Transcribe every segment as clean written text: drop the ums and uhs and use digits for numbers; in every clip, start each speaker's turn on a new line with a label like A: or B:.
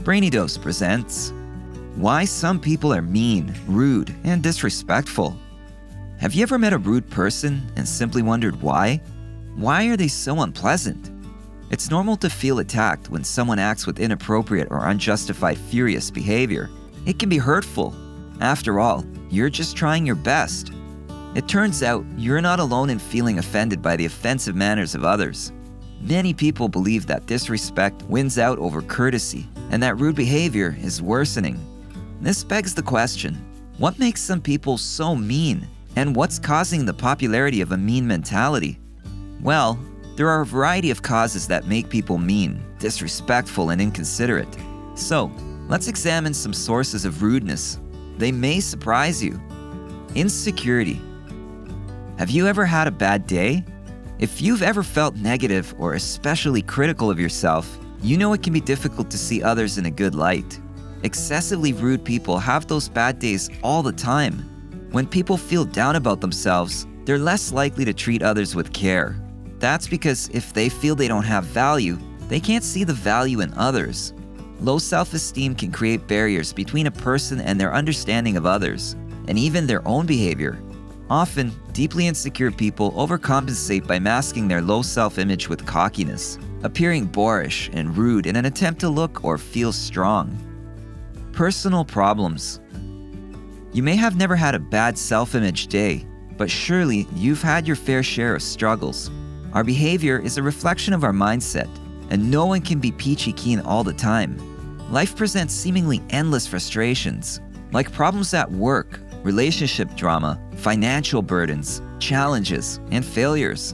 A: Brainy Dose presents Why Some People Are Mean, Rude, and Disrespectful. Have you ever met a rude person and simply wondered why? Why are they so unpleasant? It's normal to feel attacked when someone acts with inappropriate or unjustified furious behavior. It can be hurtful. After all, you're just trying your best. It turns out you're not alone in feeling offended by the offensive manners of others. Many people believe that disrespect wins out over courtesy and that rude behavior is worsening. This begs the question, what makes some people so mean? And what's causing the popularity of a mean mentality? Well, there are a variety of causes that make people mean, disrespectful, and inconsiderate. So, let's examine some sources of rudeness. They may surprise you. Insecurity. Have you ever had a bad day? If you've ever felt negative or especially critical of yourself, you know it can be difficult to see others in a good light. Excessively rude people have those bad days all the time. When people feel down about themselves, they're less likely to treat others with care. That's because if they feel they don't have value, they can't see the value in others. Low self-esteem can create barriers between a person and their understanding of others, and even their own behavior. Often, deeply insecure people overcompensate by masking their low self-image with cockiness, appearing boorish and rude in an attempt to look or feel strong. Personal problems. You may have never had a bad self-image day, but surely you've had your fair share of struggles. Our behavior is a reflection of our mindset, and no one can be peachy keen all the time. Life presents seemingly endless frustrations, like problems at work, relationship drama, financial burdens, challenges, and failures.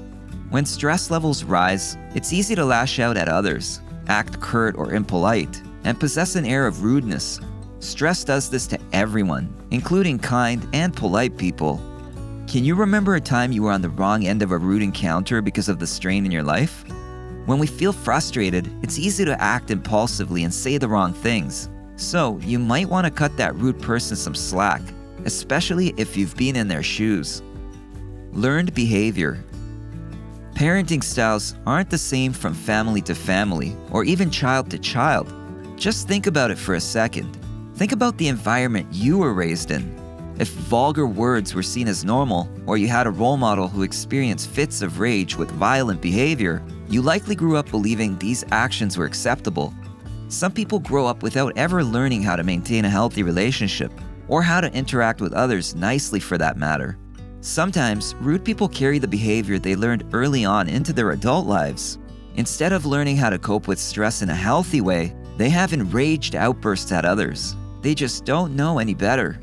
A: When stress levels rise, it's easy to lash out at others, act curt or impolite, and possess an air of rudeness. Stress does this to everyone, including kind and polite people. Can you remember a time you were on the wrong end of a rude encounter because of the strain in your life? When we feel frustrated, it's easy to act impulsively and say the wrong things. So, you might want to cut that rude person some slack, especially if you've been in their shoes. Learned behavior. Parenting styles aren't the same from family to family or even child to child. Just think about it for a second. Think about the environment you were raised in. If vulgar words were seen as normal, or you had a role model who experienced fits of rage with violent behavior, you likely grew up believing these actions were acceptable. Some people grow up without ever learning how to maintain a healthy relationship, or how to interact with others nicely for that matter. Sometimes, rude people carry the behavior they learned early on into their adult lives. Instead of learning how to cope with stress in a healthy way, they have enraged outbursts at others. They just don't know any better.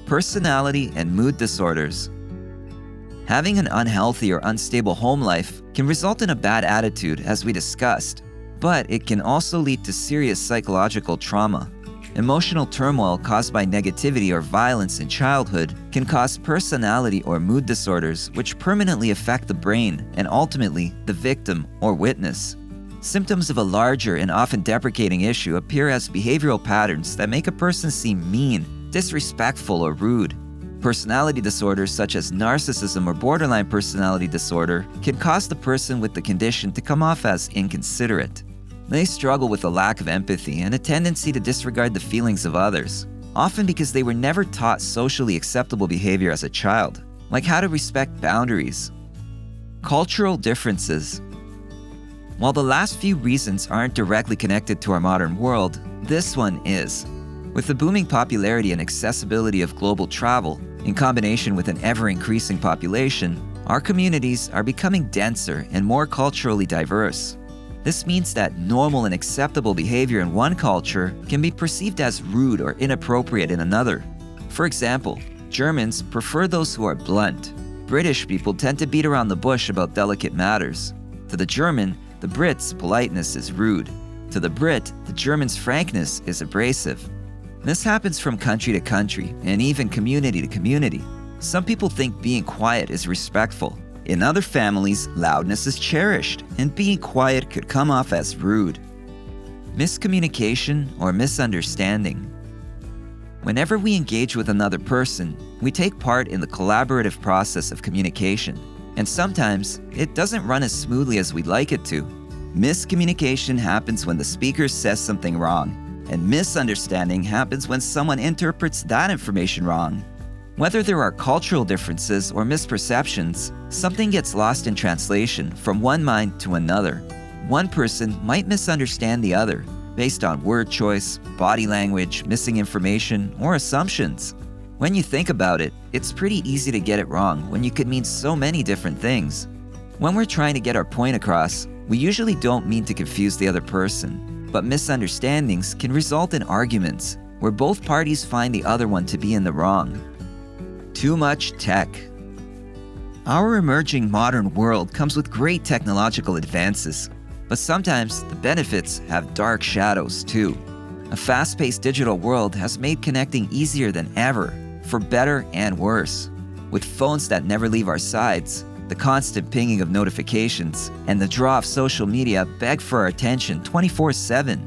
A: Personality and mood disorders. Having an unhealthy or unstable home life can result in a bad attitude, as we discussed, but it can also lead to serious psychological trauma. Emotional turmoil caused by negativity or violence in childhood can cause personality or mood disorders which permanently affect the brain and ultimately the victim or witness. Symptoms of a larger and often deprecating issue appear as behavioral patterns that make a person seem mean, disrespectful, or rude. Personality disorders such as narcissism or borderline personality disorder can cause the person with the condition to come off as inconsiderate. They struggle with a lack of empathy and a tendency to disregard the feelings of others, often because they were never taught socially acceptable behavior as a child, like how to respect boundaries. Cultural differences. While the last few reasons aren't directly connected to our modern world, this one is. With the booming popularity and accessibility of global travel, in combination with an ever-increasing population, our communities are becoming denser and more culturally diverse. This means that normal and acceptable behavior in one culture can be perceived as rude or inappropriate in another. For example, Germans prefer those who are blunt. British people tend to beat around the bush about delicate matters. To the German, the Brit's politeness is rude. To the Brit, the German's frankness is abrasive. This happens from country to country and even community to community. Some people think being quiet is respectful. In other families, loudness is cherished, and being quiet could come off as rude. Miscommunication or misunderstanding. Whenever we engage with another person, we take part in the collaborative process of communication, and sometimes it doesn't run as smoothly as we'd like it to. Miscommunication happens when the speaker says something wrong, And misunderstanding happens when someone interprets that information wrong. Whether there are cultural differences or misperceptions, something gets lost in translation from one mind to another. One person might misunderstand the other based on word choice, body language, missing information, or assumptions. When you think about it, it's pretty easy to get it wrong when you could mean so many different things. When we're trying to get our point across, we usually don't mean to confuse the other person, but misunderstandings can result in arguments where both parties find the other one to be in the wrong. Too much tech. Our emerging modern world comes with great technological advances, but sometimes the benefits have dark shadows too. A fast-paced digital world has made connecting easier than ever, for better and worse. With phones that never leave our sides, the constant pinging of notifications, and the draw of social media beg for our attention 24/7.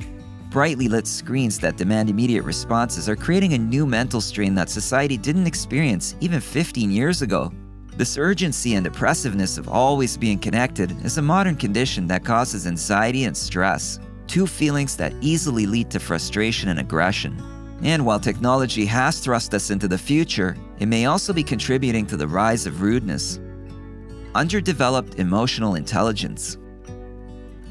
A: Brightly lit screens that demand immediate responses are creating a new mental strain that society didn't experience even 15 years ago. This urgency and oppressiveness of always being connected is a modern condition that causes anxiety and stress, two feelings that easily lead to frustration and aggression. And while technology has thrust us into the future, it may also be contributing to the rise of rudeness. Underdeveloped emotional intelligence.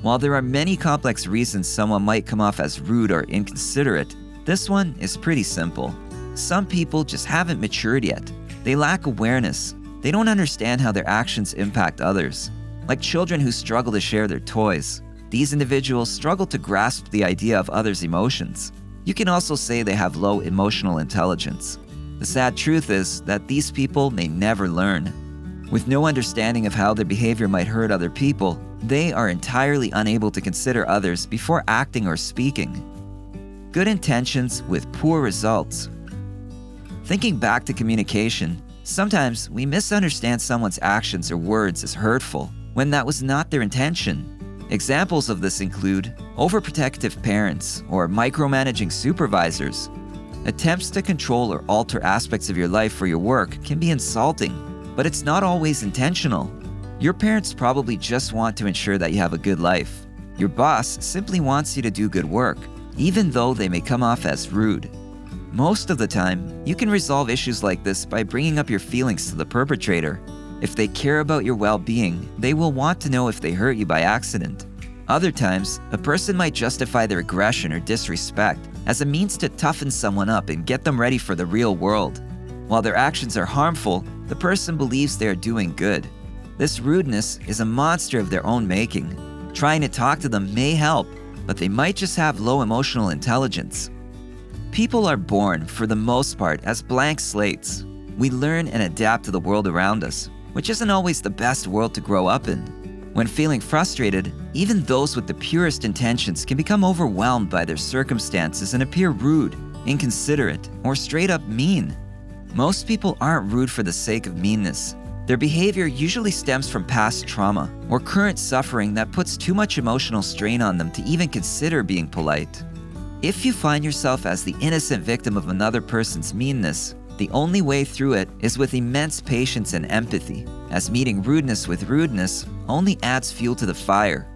A: While there are many complex reasons someone might come off as rude or inconsiderate, this one is pretty simple. Some people just haven't matured yet. They lack awareness. They don't understand how their actions impact others. Like children who struggle to share their toys, these individuals struggle to grasp the idea of others' emotions. You can also say they have low emotional intelligence. The sad truth is that these people may never learn. With no understanding of how their behavior might hurt other people, they are entirely unable to consider others before acting or speaking. Good intentions with poor results. Thinking back to communication, sometimes we misunderstand someone's actions or words as hurtful when that was not their intention. Examples of this include overprotective parents or micromanaging supervisors. Attempts to control or alter aspects of your life or your work can be insulting, but it's not always intentional. Your parents probably just want to ensure that you have a good life. Your boss simply wants you to do good work, even though they may come off as rude. Most of the time, you can resolve issues like this by bringing up your feelings to the perpetrator. If they care about your well-being, they will want to know if they hurt you by accident. Other times, a person might justify their aggression or disrespect as a means to toughen someone up and get them ready for the real world. While their actions are harmful, the person believes they are doing good. This rudeness is a monster of their own making. Trying to talk to them may help, but they might just have low emotional intelligence. People are born, for the most part, as blank slates. We learn and adapt to the world around us, which isn't always the best world to grow up in. When feeling frustrated, even those with the purest intentions can become overwhelmed by their circumstances and appear rude, inconsiderate, or straight up mean. Most people aren't rude for the sake of meanness. Their behavior usually stems from past trauma or current suffering that puts too much emotional strain on them to even consider being polite. If you find yourself as the innocent victim of another person's meanness, the only way through it is with immense patience and empathy, as meeting rudeness with rudeness only adds fuel to the fire.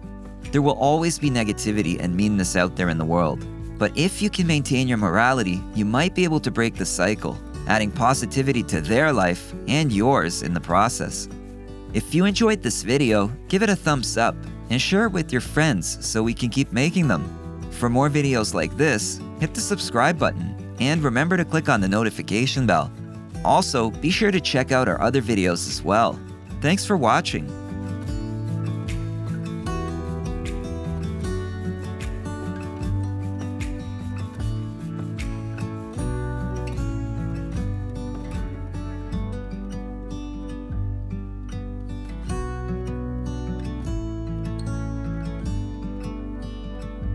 A: There will always be negativity and meanness out there in the world, but if you can maintain your morality, you might be able to break the cycle, adding positivity to their life and yours in the process. If you enjoyed this video, give it a thumbs up and share it with your friends so we can keep making them. For more videos like this, hit the subscribe button and remember to click on the notification bell. Also, be sure to check out our other videos as well. Thanks for watching.